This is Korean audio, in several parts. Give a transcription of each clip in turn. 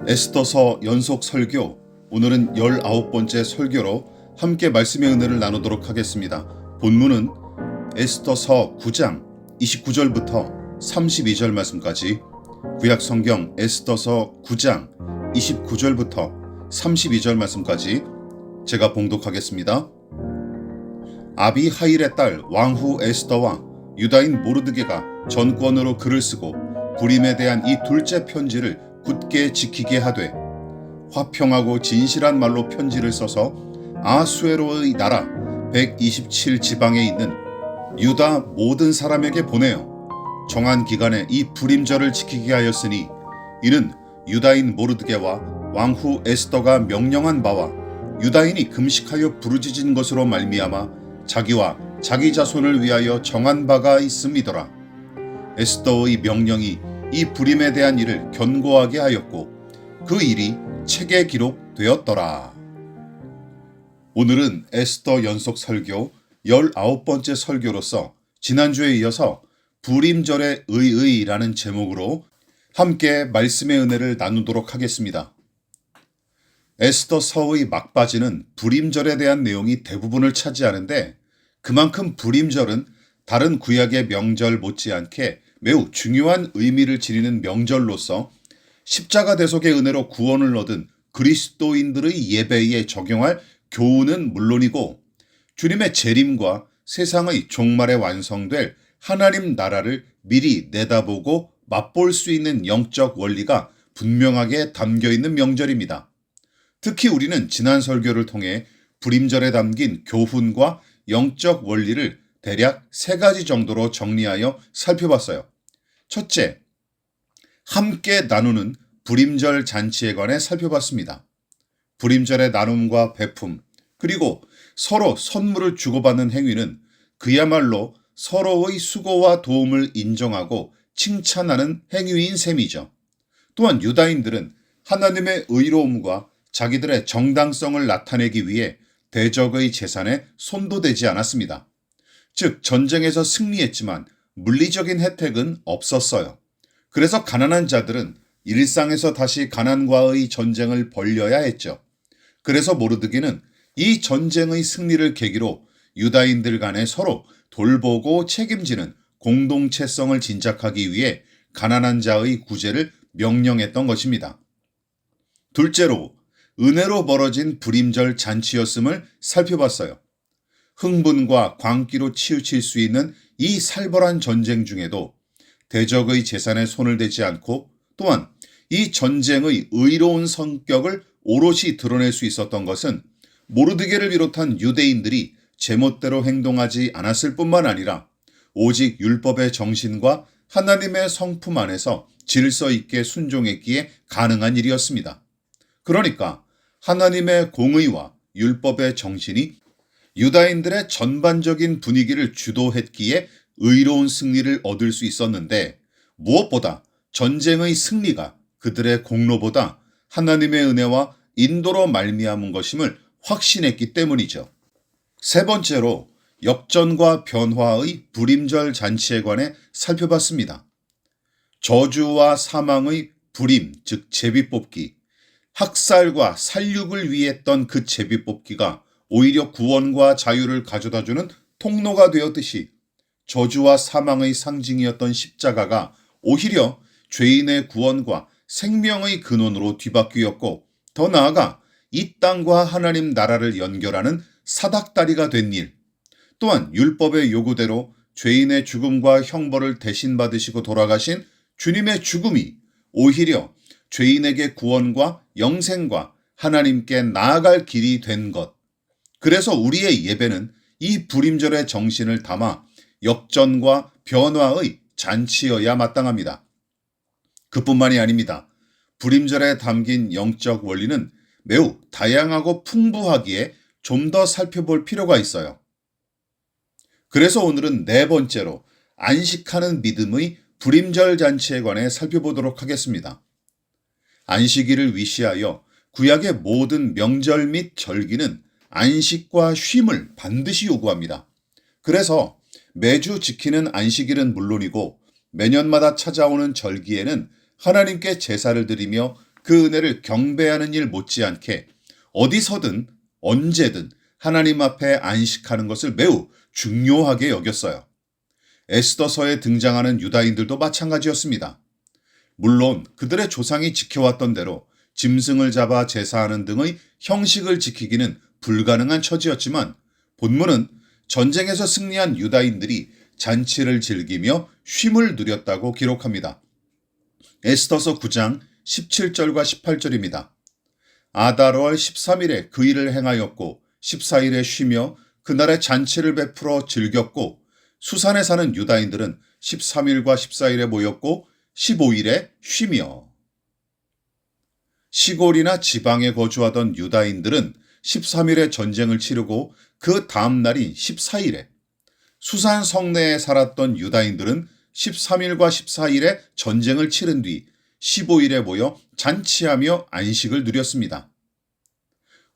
에스더서 연속 설교, 오늘은 19번째 설교로 함께 말씀의 은혜를 나누도록 하겠습니다. 본문은 에스더서 9장 29절부터 32절 말씀까지, 구약성경 에스더서 9장 29절부터 32절 말씀까지 제가 봉독하겠습니다. 아비하일의 딸 왕후 에스더와 유다인 모르드게가 전권으로 글을 쓰고 불임에 대한 이 둘째 편지를 굳게 지키게 하되, 화평하고 진실한 말로 편지를 써서 아수에로의 나라 127지방에 있는 유다 모든 사람에게 보내어 정한 기간에 이 불임절을 지키게 하였으니, 이는 유다인 모르드게와 왕후 에스더가 명령한 바와 유다인이 금식하여 부르짖은 것으로 말미암아 자기와 자기 자손을 위하여 정한 바가 있음이더라. 에스더의 명령이 이 불임에 대한 일을 견고하게 하였고 그 일이 책에 기록되었더라. 오늘은 에스더 연속 설교 19번째 설교로서 지난주에 이어서 불임절의 의의라는 제목으로 함께 말씀의 은혜를 나누도록 하겠습니다. 에스더서의 막바지는 불임절에 대한 내용이 대부분을 차지하는데, 그만큼 불임절은 다른 구약의 명절 못지않게 매우 중요한 의미를 지니는 명절로서 십자가 대속의 은혜로 구원을 얻은 그리스도인들의 예배에 적용할 교훈은 물론이고, 주님의 재림과 세상의 종말에 완성될 하나님 나라를 미리 내다보고 맛볼 수 있는 영적 원리가 분명하게 담겨 있는 명절입니다. 특히 우리는 지난 설교를 통해 불임절에 담긴 교훈과 영적 원리를 대략 3가지 정도로 정리하여 살펴봤어요. 첫째, 함께 나누는 불임절 잔치에 관해 살펴봤습니다. 불임절의 나눔과 베품, 그리고 서로 선물을 주고받는 행위는 그야말로 서로의 수고와 도움을 인정하고 칭찬하는 행위인 셈이죠. 또한 유다인들은 하나님의 의로움과 자기들의 정당성을 나타내기 위해 대적의 재산에 손도 대지 않았습니다. 즉, 전쟁에서 승리했지만 물리적인 혜택은 없었어요. 그래서 가난한 자들은 일상에서 다시 가난과의 전쟁을 벌려야 했죠. 그래서 모르드게는 이 전쟁의 승리를 계기로 유다인들 간에 서로 돌보고 책임지는 공동체성을 진작하기 위해 가난한 자의 구제를 명령했던 것입니다. 둘째로, 은혜로 벌어진 불임절 잔치였음을 살펴봤어요. 흥분과 광기로 치우칠 수 있는 이 살벌한 전쟁 중에도 대적의 재산에 손을 대지 않고, 또한 이 전쟁의 의로운 성격을 오롯이 드러낼 수 있었던 것은 모르드게를 비롯한 유대인들이 제멋대로 행동하지 않았을 뿐만 아니라 오직 율법의 정신과 하나님의 성품 안에서 질서 있게 순종했기에 가능한 일이었습니다. 그러니까 하나님의 공의와 율법의 정신이 유다인들의 전반적인 분위기를 주도했기에 의로운 승리를 얻을 수 있었는데, 무엇보다 전쟁의 승리가 그들의 공로보다 하나님의 은혜와 인도로 말미암은 것임을 확신했기 때문이죠. 세 번째로, 역전과 변화의 불임절 잔치에 관해 살펴봤습니다. 저주와 사망의 불임, 즉 제비뽑기, 학살과 살육을 위했던 그 제비뽑기가 오히려 구원과 자유를 가져다주는 통로가 되었듯이, 저주와 사망의 상징이었던 십자가가 오히려 죄인의 구원과 생명의 근원으로 뒤바뀌었고, 더 나아가 이 땅과 하나님 나라를 연결하는 사닥다리가 된 일, 또한 율법의 요구대로 죄인의 죽음과 형벌을 대신 받으시고 돌아가신 주님의 죽음이 오히려 죄인에게 구원과 영생과 하나님께 나아갈 길이 된 것. 그래서 우리의 예배는 이 불임절의 정신을 담아 역전과 변화의 잔치여야 마땅합니다. 그뿐만이 아닙니다. 불임절에 담긴 영적 원리는 매우 다양하고 풍부하기에 좀 더 살펴볼 필요가 있어요. 그래서 오늘은 4번째로 안식하는 믿음의 불임절 잔치에 관해 살펴보도록 하겠습니다. 안식일을 위시하여 구약의 모든 명절 및 절기는 안식과 쉼을 반드시 요구합니다. 그래서 매주 지키는 안식일은 물론이고 매년마다 찾아오는 절기에는 하나님께 제사를 드리며 그 은혜를 경배하는 일 못지않게 어디서든 언제든 하나님 앞에 안식하는 것을 매우 중요하게 여겼어요. 에스더서에 등장하는 유다인들도 마찬가지였습니다. 물론 그들의 조상이 지켜왔던 대로 짐승을 잡아 제사하는 등의 형식을 지키기는 불가능한 처지였지만 본문은 전쟁에서 승리한 유다인들이 잔치를 즐기며 쉼을 누렸다고 기록합니다. 에스더서 9장 17절과 18절입니다. 아달월 13일에 그 일을 행하였고 14일에 쉬며 그날에 잔치를 베풀어 즐겼고 수산에 사는 유다인들은 13일과 14일에 모였고 15일에 쉬며 시골이나 지방에 거주하던 유다인들은 13일에 전쟁을 치르고 그 다음 날인 14일에 수산 성내에 살았던 유다인들은 13일과 14일에 전쟁을 치른 뒤 15일에 모여 잔치하며 안식을 누렸습니다.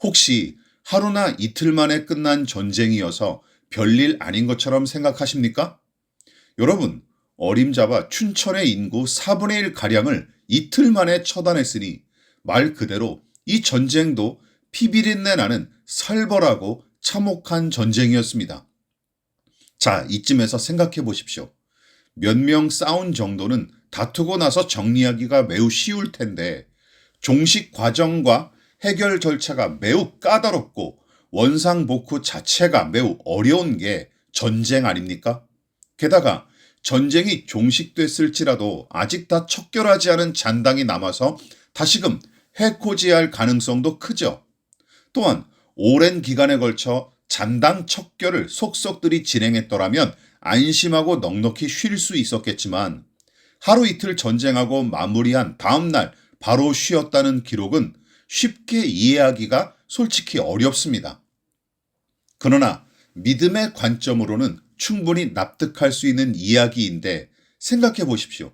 혹시 하루나 이틀 만에 끝난 전쟁이어서 별일 아닌 것처럼 생각하십니까? 여러분, 어림잡아 춘천의 인구 4분의 1가량을 이틀 만에 처단했으니 말 그대로 이 전쟁도 피비린내 나는 살벌하고 참혹한 전쟁이었습니다. 자, 이쯤에서 생각해 보십시오. 몇 명 싸운 정도는 다투고 나서 정리하기가 매우 쉬울 텐데 종식 과정과 해결 절차가 매우 까다롭고 원상복구 자체가 매우 어려운 게 전쟁 아닙니까? 게다가 전쟁이 종식됐을지라도 아직 다 척결하지 않은 잔당이 남아서 다시금 해코지할 가능성도 크죠. 또한 오랜 기간에 걸쳐 잔당 척결을 속속들이 진행했더라면 안심하고 넉넉히 쉴 수 있었겠지만 하루 이틀 전쟁하고 마무리한 다음 날 바로 쉬었다는 기록은 쉽게 이해하기가 솔직히 어렵습니다. 그러나 믿음의 관점으로는 충분히 납득할 수 있는 이야기인데 생각해 보십시오.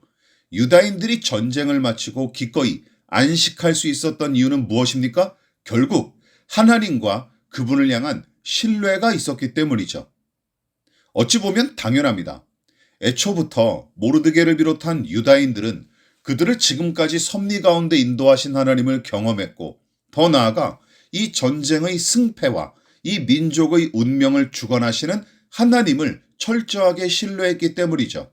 유다인들이 전쟁을 마치고 기꺼이 안식할 수 있었던 이유는 무엇입니까? 결국 하나님과 그분을 향한 신뢰가 있었기 때문이죠. 어찌 보면 당연합니다. 애초부터 모르드게를 비롯한 유다인들은 그들을 지금까지 섭리 가운데 인도하신 하나님을 경험했고 더 나아가 이 전쟁의 승패와 이 민족의 운명을 주관하시는 하나님을 철저하게 신뢰했기 때문이죠.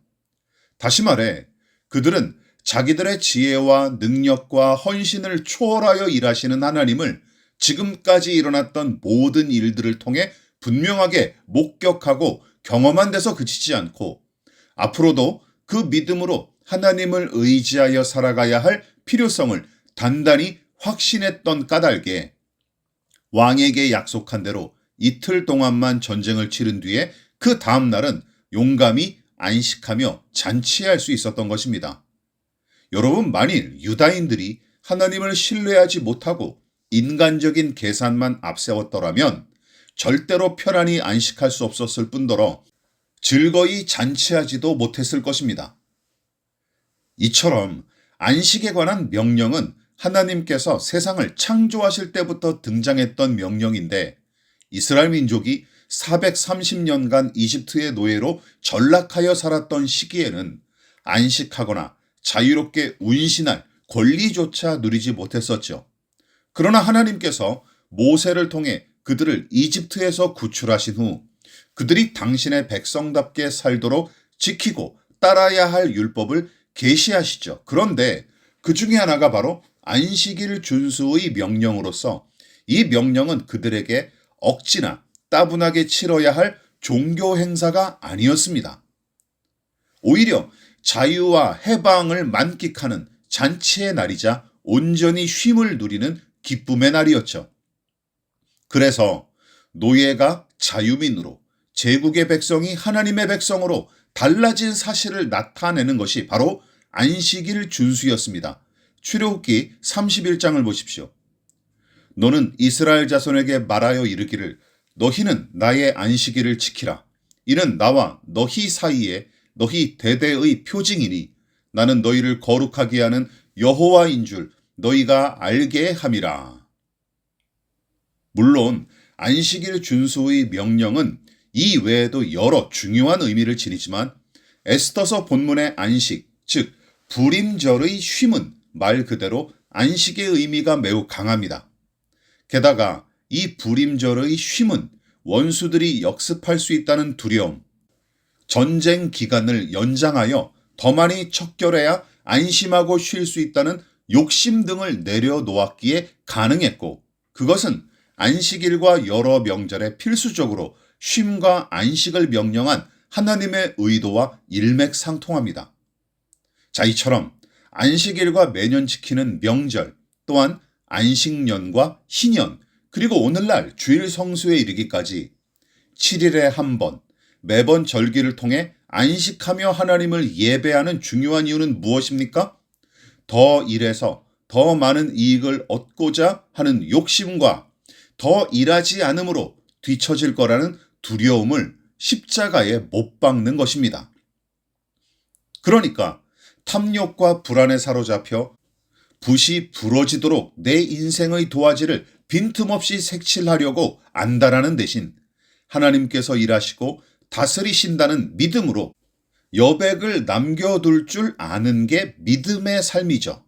다시 말해 그들은 자기들의 지혜와 능력과 헌신을 초월하여 일하시는 하나님을 지금까지 일어났던 모든 일들을 통해 분명하게 목격하고 경험한 데서 그치지 않고 앞으로도 그 믿음으로 하나님을 의지하여 살아가야 할 필요성을 단단히 확신했던 까닭에 왕에게 약속한 대로 이틀 동안만 전쟁을 치른 뒤에 그 다음 날은 용감히 안식하며 잔치할 수 있었던 것입니다. 여러분, 만일 유다인들이 하나님을 신뢰하지 못하고 인간적인 계산만 앞세웠더라면 절대로 편안히 안식할 수 없었을 뿐더러 즐거이 잔치하지도 못했을 것입니다. 이처럼 안식에 관한 명령은 하나님께서 세상을 창조하실 때부터 등장했던 명령인데 이스라엘 민족이 430년간 이집트의 노예로 전락하여 살았던 시기에는 안식하거나 자유롭게 운신할 권리조차 누리지 못했었죠. 그러나 하나님께서 모세를 통해 그들을 이집트에서 구출하신 후 그들이 당신의 백성답게 살도록 지키고 따라야 할 율법을 계시하시죠. 그런데 그 중에 하나가 바로 안식일 준수의 명령으로서 이 명령은 그들에게 억지나 따분하게 치러야 할 종교 행사가 아니었습니다. 오히려 자유와 해방을 만끽하는 잔치의 날이자 온전히 쉼을 누리는 기쁨의 날이었죠. 그래서 노예가 자유민으로 제국의 백성이 하나님의 백성으로 달라진 사실을 나타내는 것이 바로 안식일 준수였습니다. 출애굽기 31장을 보십시오. 너는 이스라엘 자손에게 말하여 이르기를 너희는 나의 안식일을 지키라. 이는 나와 너희 사이에 너희 대대의 표징이니 나는 너희를 거룩하게 하는 여호와인 줄 너희가 알게 함이라. 물론 안식일 준수의 명령은 이 외에도 여러 중요한 의미를 지니지만 에스더서 본문의 안식, 즉 불임절의 쉼은 말 그대로 안식의 의미가 매우 강합니다. 게다가 이 불임절의 쉼은 원수들이 역습할 수 있다는 두려움, 전쟁 기간을 연장하여 더 많이 척결해야 안심하고 쉴 수 있다는 욕심 등을 내려놓았기에 가능했고, 그것은 안식일과 여러 명절에 필수적으로 쉼과 안식을 명령한 하나님의 의도와 일맥상통합니다. 자, 이처럼 안식일과 매년 지키는 명절, 또한 안식년과 희년, 그리고 오늘날 주일 성수에 이르기까지 7일에 한 번, 매번 절기를 통해 안식하며 하나님을 예배하는 중요한 이유는 무엇입니까? 더 일해서 더 많은 이익을 얻고자 하는 욕심과 더 일하지 않으므로 뒤처질 거라는 두려움을 십자가에 못 박는 것입니다. 그러니까 탐욕과 불안에 사로잡혀 붓이 부러지도록 내 인생의 도화지를 빈틈없이 색칠하려고 안달하는 대신 하나님께서 일하시고 다스리신다는 믿음으로 여백을 남겨둘 줄 아는 게 믿음의 삶이죠.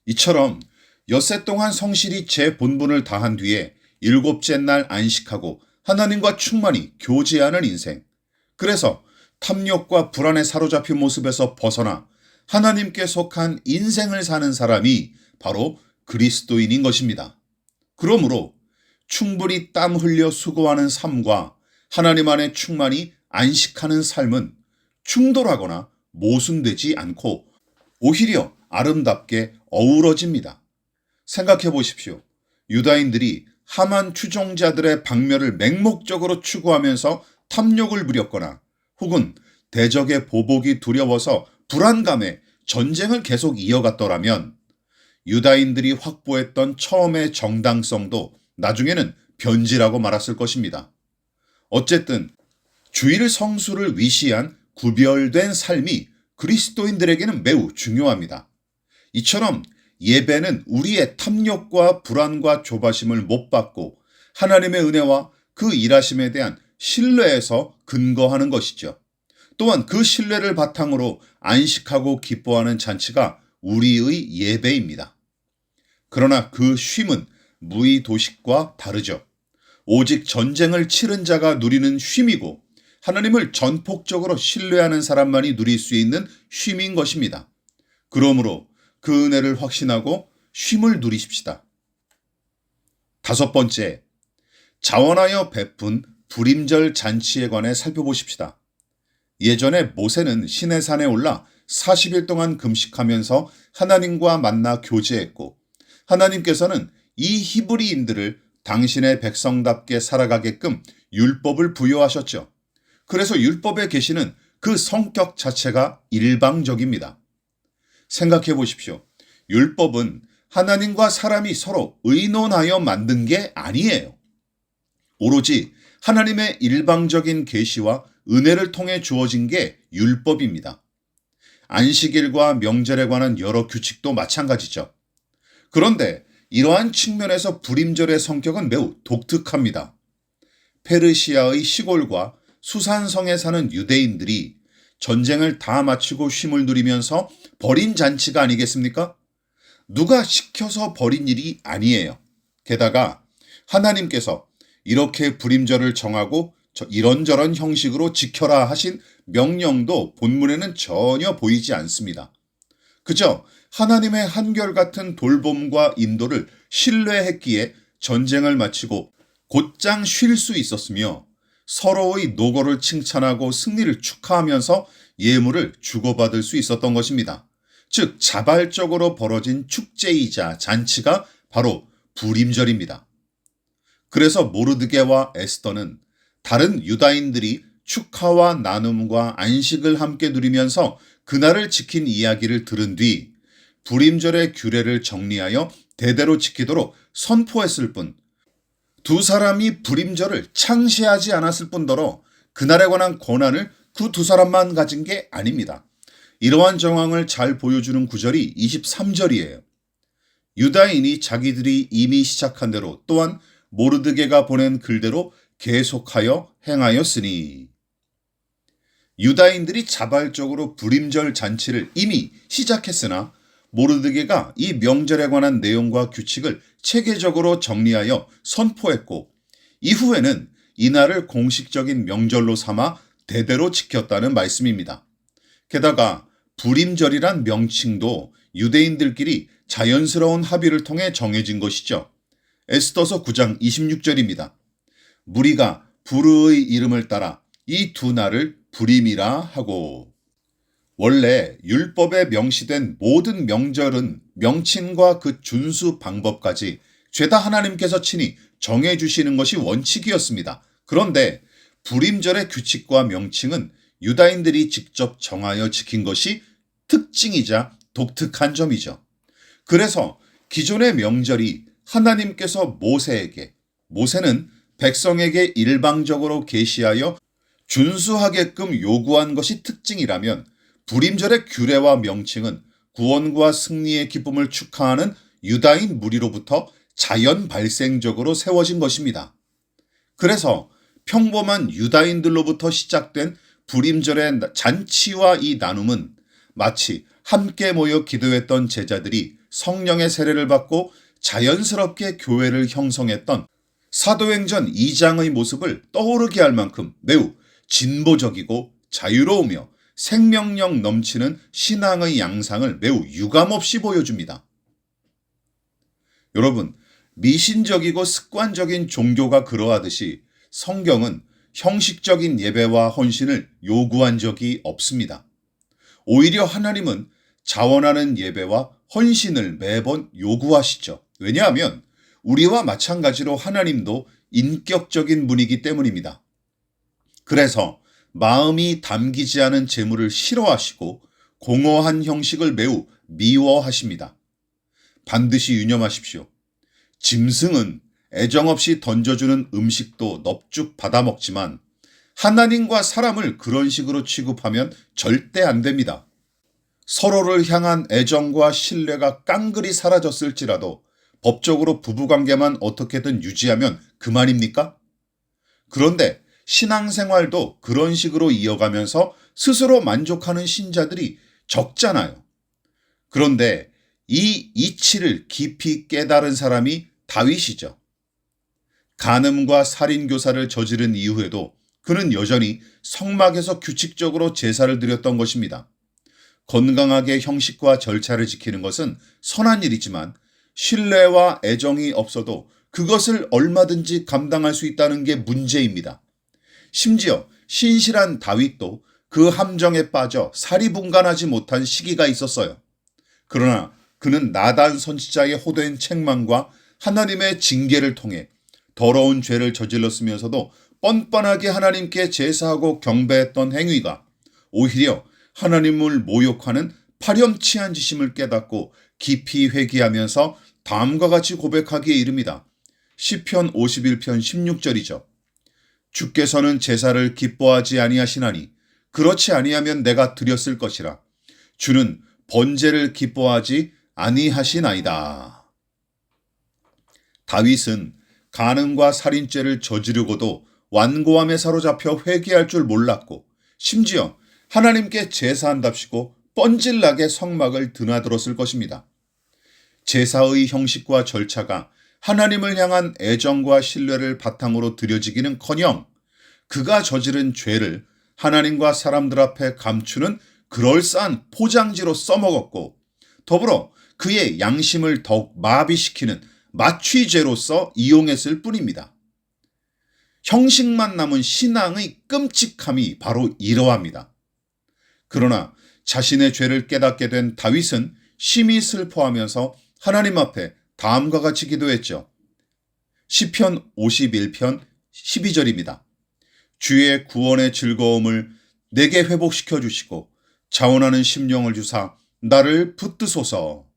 이처럼 엿새 동안 성실히 제 본분을 다한 뒤에 일곱째 날 안식하고 하나님과 충만히 교제하는 인생. 그래서 탐욕과 불안에 사로잡힌 모습에서 벗어나 하나님께 속한 인생을 사는 사람이 바로 그리스도인인 것입니다. 그러므로 충분히 땀 흘려 수고하는 삶과 하나님 안에 충만히 안식하는 삶은 충돌하거나 모순되지 않고 오히려 아름답게 어우러집니다. 생각해 보십시오. 유다인들이 하만 추종자들의 박멸을 맹목적으로 추구하면서 탐욕을 부렸거나 혹은 대적의 보복이 두려워서 불안감에 전쟁을 계속 이어갔더라면 유다인들이 확보했던 처음의 정당성도 나중에는 변질하고 말았을 것입니다. 어쨌든 주일 성수를 위시한 구별된 삶이 그리스도인들에게는 매우 중요합니다. 이처럼 예배는 우리의 탐욕과 불안과 조바심을 못 받고 하나님의 은혜와 그 일하심에 대한 신뢰에서 근거하는 것이죠. 또한 그 신뢰를 바탕으로 안식하고 기뻐하는 잔치가 우리의 예배입니다. 그러나 그 쉼은 무의도식과 다르죠. 오직 전쟁을 치른 자가 누리는 쉼이고 하나님을 전폭적으로 신뢰하는 사람만이 누릴 수 있는 쉼인 것입니다. 그러므로 그 은혜를 확신하고 쉼을 누리십시다. 다섯 번째, 자원하여 베푼 불임절 잔치에 관해 살펴보십시다. 예전에 모세는 시내산에 올라 40일 동안 금식하면서 하나님과 만나 교제했고 하나님께서는 이 히브리인들을 당신의 백성답게 살아가게끔 율법을 부여하셨죠. 그래서 율법에 계시는 그 성격 자체가 일방적입니다. 생각해 보십시오. 율법은 하나님과 사람이 서로 의논하여 만든 게 아니에요. 오로지 하나님의 일방적인 계시와 은혜를 통해 주어진 게 율법입니다. 안식일과 명절에 관한 여러 규칙도 마찬가지죠. 그런데 이러한 측면에서 불임절의 성격은 매우 독특합니다. 페르시아의 시골과 수산성에 사는 유대인들이 전쟁을 다 마치고 쉼을 누리면서 벌인 잔치가 아니겠습니까? 누가 시켜서 벌인 일이 아니에요. 게다가 하나님께서 이렇게 불임절을 정하고 이런저런 형식으로 지켜라 하신 명령도 본문에는 전혀 보이지 않습니다. 그저 하나님의 한결같은 돌봄과 인도를 신뢰했기에 전쟁을 마치고 곧장 쉴 수 있었으며 서로의 노고를 칭찬하고 승리를 축하하면서 예물을 주고받을 수 있었던 것입니다. 즉 자발적으로 벌어진 축제이자 잔치가 바로 불임절입니다. 그래서 모르드게와 에스더는 다른 유다인들이 축하와 나눔과 안식을 함께 누리면서 그날을 지킨 이야기를 들은 뒤 불임절의 규례를 정리하여 대대로 지키도록 선포했을 뿐 두 사람이 불임절을 창시하지 않았을 뿐더러 그날에 관한 권한을 그 두 사람만 가진 게 아닙니다. 이러한 정황을 잘 보여주는 구절이 23절이에요. 유다인이 자기들이 이미 시작한 대로 또한 모르드게가 보낸 글대로 계속하여 행하였으니 유다인들이 자발적으로 불임절 잔치를 이미 시작했으나 모르드게가 이 명절에 관한 내용과 규칙을 체계적으로 정리하여 선포했고 이후에는 이날을 공식적인 명절로 삼아 대대로 지켰다는 말씀입니다. 게다가 불임절이란 명칭도 유대인들끼리 자연스러운 합의를 통해 정해진 것이죠. 에스더서 9장 26절입니다. 무리가 부르의 이름을 따라 이 두 날을 불임이라 하고. 원래 율법에 명시된 모든 명절은 명칭과 그 준수 방법까지 죄다 하나님께서 친히 정해주시는 것이 원칙이었습니다. 그런데 불임절의 규칙과 명칭은 유다인들이 직접 정하여 지킨 것이 특징이자 독특한 점이죠. 그래서 기존의 명절이 하나님께서 모세에게, 모세는 백성에게 일방적으로 계시하여 준수하게끔 요구한 것이 특징이라면 불임절의 규례와 명칭은 구원과 승리의 기쁨을 축하하는 유다인 무리로부터 자연 발생적으로 세워진 것입니다. 그래서 평범한 유다인들로부터 시작된 불임절의 잔치와 이 나눔은 마치 함께 모여 기도했던 제자들이 성령의 세례를 받고 자연스럽게 교회를 형성했던 사도행전 2장의 모습을 떠오르게 할 만큼 매우 진보적이고 자유로우며 생명력 넘치는 신앙의 양상을 매우 유감없이 보여줍니다. 여러분, 미신적이고 습관적인 종교가 그러하듯이 성경은 형식적인 예배와 헌신을 요구한 적이 없습니다. 오히려 하나님은 자원하는 예배와 헌신을 매번 요구하시죠. 왜냐하면 우리와 마찬가지로 하나님도 인격적인 분이기 때문입니다. 그래서 마음이 담기지 않은 제물을 싫어하시고 공허한 형식을 매우 미워하십니다. 반드시 유념하십시오. 짐승은 애정 없이 던져주는 음식도 넙죽 받아먹지만 하나님과 사람을 그런 식으로 취급하면 절대 안 됩니다. 서로를 향한 애정과 신뢰가 깡그리 사라졌을지라도 법적으로 부부관계만 어떻게든 유지하면 그만입니까? 그런데 신앙생활도 그런 식으로 이어가면서 스스로 만족하는 신자들이 적잖아요. 그런데 이 이치를 깊이 깨달은 사람이 다윗이죠. 간음과 살인교사를 저지른 이후에도 그는 여전히 성막에서 규칙적으로 제사를 드렸던 것입니다. 건강하게 형식과 절차를 지키는 것은 선한 일이지만 신뢰와 애정이 없어도 그것을 얼마든지 감당할 수 있다는 게 문제입니다. 심지어 신실한 다윗도 그 함정에 빠져 사리분간하지 못한 시기가 있었어요. 그러나 그는 나단 선지자의 호된 책망과 하나님의 징계를 통해 더러운 죄를 저질렀으면서도 뻔뻔하게 하나님께 제사하고 경배했던 행위가 오히려 하나님을 모욕하는 파렴치한 짓임을 깨닫고 깊이 회개하면서 다음과 같이 고백하기에 이릅니다. 시편 51편 16절이죠. 주께서는 제사를 기뻐하지 아니하시나니 그렇지 아니하면 내가 드렸을 것이라. 주는 번제를 기뻐하지 아니하시나이다. 다윗은 간음과 살인죄를 저지르고도 완고함에 사로잡혀 회개할 줄 몰랐고 심지어 하나님께 제사한답시고 뻔질나게 성막을 드나들었을 것입니다. 제사의 형식과 절차가 하나님을 향한 애정과 신뢰를 바탕으로 드려지기는커녕 그가 저지른 죄를 하나님과 사람들 앞에 감추는 그럴싸한 포장지로 써먹었고 더불어 그의 양심을 더욱 마비시키는 마취죄로서 이용했을 뿐입니다. 형식만 남은 신앙의 끔찍함이 바로 이러합니다. 그러나 자신의 죄를 깨닫게 된 다윗은 심히 슬퍼하면서 하나님 앞에 다음과 같이 기도했죠. 시편 51편 12절입니다. 주의 구원의 즐거움을 내게 회복시켜 주시고 자원하는 심령을 주사 나를 붙드소서.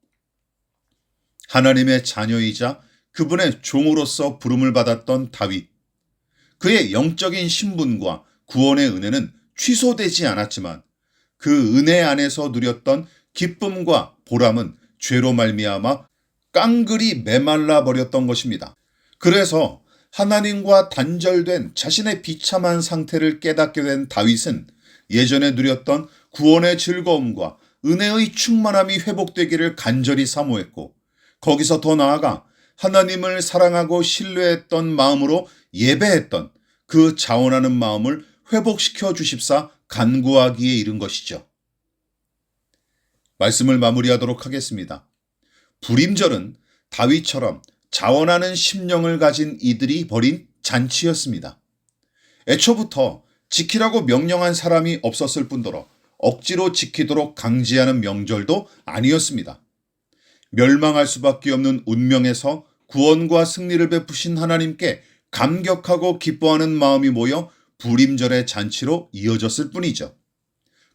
하나님의 자녀이자 그분의 종으로서 부름을 받았던 다윗. 그의 영적인 신분과 구원의 은혜는 취소되지 않았지만 그 은혜 안에서 누렸던 기쁨과 보람은 죄로 말미암아 깡그리 메말라 버렸던 것입니다. 그래서 하나님과 단절된 자신의 비참한 상태를 깨닫게 된 다윗은 예전에 누렸던 구원의 즐거움과 은혜의 충만함이 회복되기를 간절히 사모했고, 거기서 더 나아가 하나님을 사랑하고 신뢰했던 마음으로 예배했던 그 자원하는 마음을 회복시켜 주십사 간구하기에 이른 것이죠. 말씀을 마무리하도록 하겠습니다. 불임절은 다윗처럼 자원하는 심령을 가진 이들이 벌인 잔치였습니다. 애초부터 지키라고 명령한 사람이 없었을 뿐더러 억지로 지키도록 강제하는 명절도 아니었습니다. 멸망할 수밖에 없는 운명에서 구원과 승리를 베푸신 하나님께 감격하고 기뻐하는 마음이 모여 불임절의 잔치로 이어졌을 뿐이죠.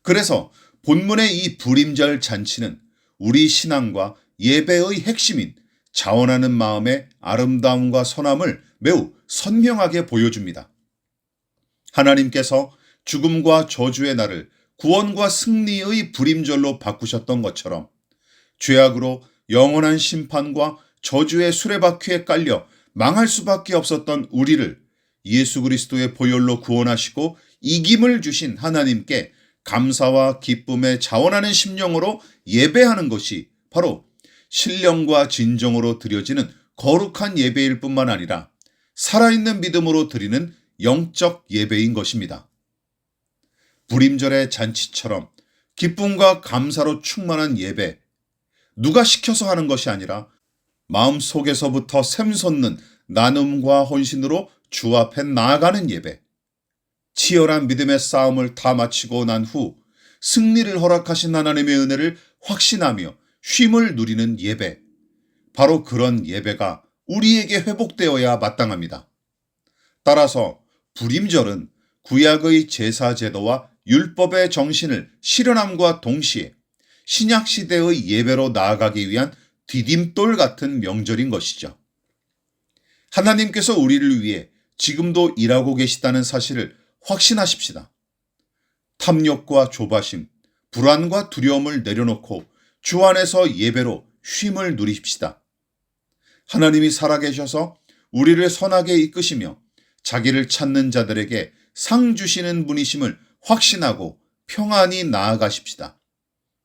그래서 본문의 이 불임절 잔치는 우리 신앙과 예배의 핵심인 자원하는 마음의 아름다움과 선함을 매우 선명하게 보여줍니다. 하나님께서 죽음과 저주의 날을 구원과 승리의 불임절로 바꾸셨던 것처럼 죄악으로 영원한 심판과 저주의 수레바퀴에 깔려 망할 수밖에 없었던 우리를 예수 그리스도의 보혈로 구원하시고 이김을 주신 하나님께 감사와 기쁨에 자원하는 심령으로 예배하는 것이 바로 신령과 진정으로 드려지는 거룩한 예배일 뿐만 아니라 살아있는 믿음으로 드리는 영적 예배인 것입니다. 불임절의 잔치처럼 기쁨과 감사로 충만한 예배, 누가 시켜서 하는 것이 아니라 마음속에서부터 샘솟는 나눔과 헌신으로 주 앞에 나아가는 예배, 치열한 믿음의 싸움을 다 마치고 난 후 승리를 허락하신 하나님의 은혜를 확신하며 쉼을 누리는 예배, 바로 그런 예배가 우리에게 회복되어야 마땅합니다. 따라서 불임절은 구약의 제사 제도와 율법의 정신을 실현함과 동시에 신약시대의 예배로 나아가기 위한 디딤돌 같은 명절인 것이죠. 하나님께서 우리를 위해 지금도 일하고 계시다는 사실을 확신하십시다. 탐욕과 조바심, 불안과 두려움을 내려놓고 주 안에서 예배로 쉼을 누리십시다. 하나님이 살아계셔서 우리를 선하게 이끄시며 자기를 찾는 자들에게 상 주시는 분이심을 확신하고 평안히 나아가십시다.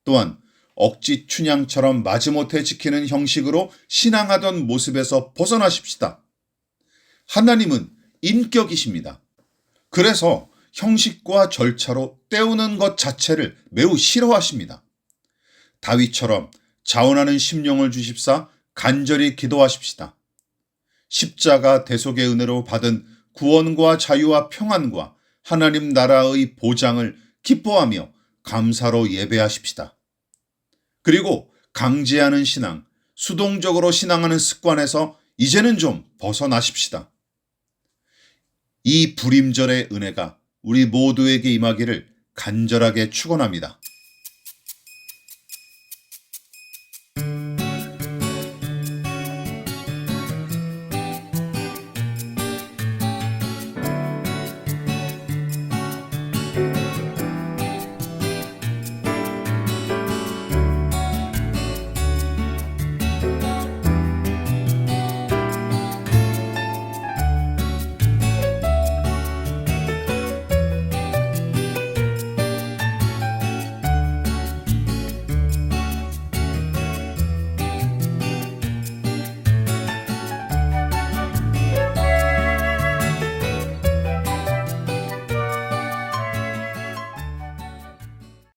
또한 억지 춘향처럼 마지못해 지키는 형식으로 신앙하던 모습에서 벗어나십시다. 하나님은 인격이십니다. 그래서 형식과 절차로 때우는 것 자체를 매우 싫어하십니다. 다윗처럼 자원하는 심령을 주십사 간절히 기도하십시다. 십자가 대속의 은혜로 받은 구원과 자유와 평안과 하나님 나라의 보장을 기뻐하며 감사로 예배하십시다. 그리고 강제하는 신앙, 수동적으로 신앙하는 습관에서 이제는 좀 벗어나십시다. 이 불임절의 은혜가 우리 모두에게 임하기를 간절하게 축원합니다.